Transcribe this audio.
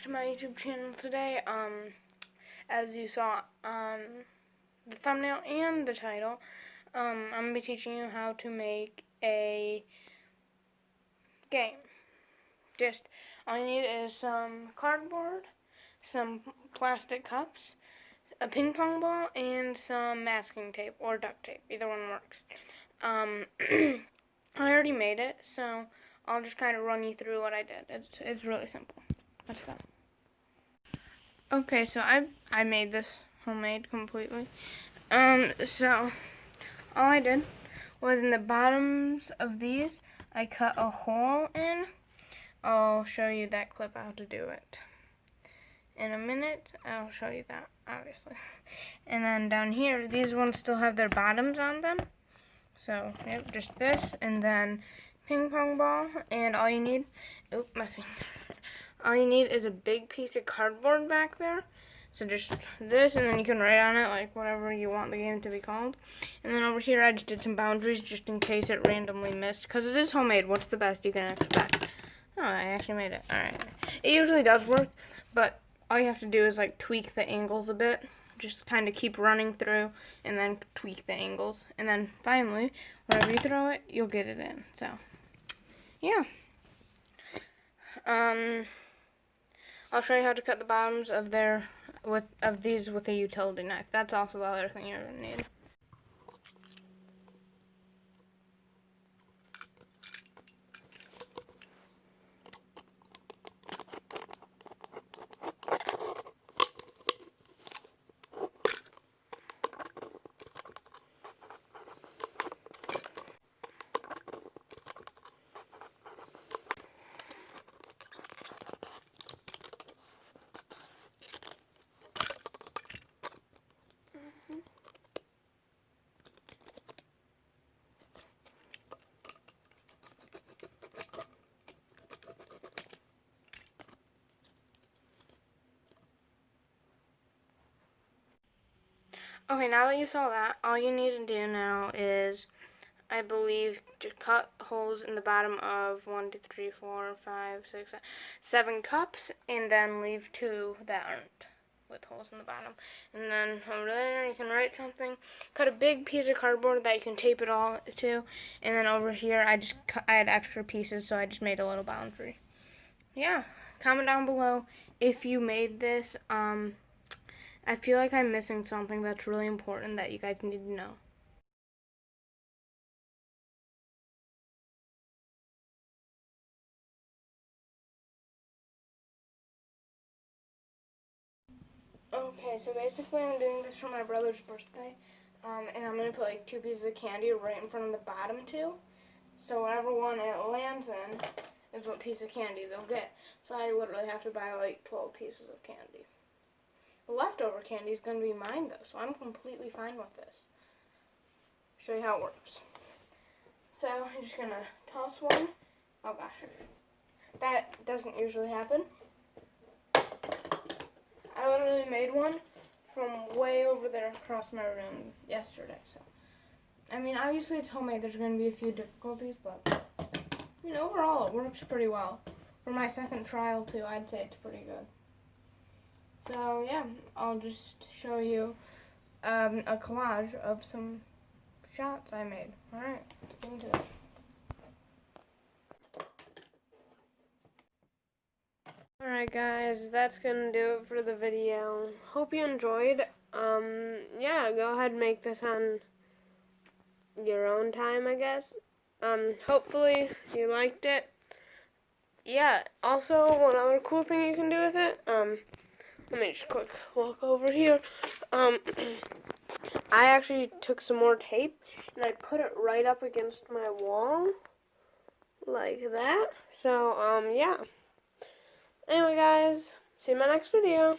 to my YouTube channel today. As you saw on the thumbnail and the title, I'm going to be teaching you how to make a game. Just all you need is some cardboard, some plastic cups, a ping pong ball, and some masking tape or duct tape. Either one works. I already made it, so I'll just kind of run you through what I did. It's really simple. Let's go. Okay, so I made this homemade completely. So all I did was in the bottoms of these, I cut a hole in. I'll show you that clip how to do it. In a minute, I'll show you that, obviously. And then down here, these ones still have their bottoms on them. So, yep, just this, and then ping pong ball, and all you need, oop, my finger. All you need is a big piece of cardboard back there. So just this, and then you can write on it like whatever you want the game to be called. And then over here, I just did some boundaries just in case it randomly missed. Because it is homemade, what's the best you can expect? Oh, I actually made it. Alright. It usually does work, but all you have to do is like tweak the angles a bit. Just kind of keep running through and then tweak the angles. And then finally, wherever you throw it, you'll get it in. So, yeah. I'll show you how to cut the bottoms of these with a utility knife. That's also the other thing you're gonna need. Okay, now that you saw that, all you need to do now is, I believe, just cut holes in the bottom of 1, 2, 3, 4, 5, 6, 7 cups, and then leave 2 that aren't with holes in the bottom. And then over there, you can write something. Cut a big piece of cardboard that you can tape it all to, and then over here, I had extra pieces, so I just made a little boundary. Yeah, comment down below if you made this. I feel like I'm missing something that's really important that you guys need to know. Okay, so basically I'm doing this for my brother's birthday, and I'm going to put like 2 pieces of candy right in front of the bottom 2, so whatever one it lands in is what piece of candy they'll get. So I literally have to buy like 12 pieces of candy. The leftover candy is going to be mine though, so I'm completely fine with this. Show you how it works. So I'm just going to toss one. Oh gosh, that doesn't usually happen. I literally made one from way over there across my room yesterday. So, I mean, obviously it's homemade. There's going to be a few difficulties, but I mean, overall it works pretty well. For my second trial too, I'd say it's pretty good. So yeah, I'll just show you a collage of some shots I made. All right, let's get into it. Alright guys, that's gonna do it for the video. Hope you enjoyed. Yeah, go ahead and make this on your own time, I guess. Hopefully you liked it. Yeah, also one other cool thing you can do with it, let me just quick walk over here. I actually took some more tape and I put it right up against my wall, like that. So, yeah. Anyway guys, see you in my next video.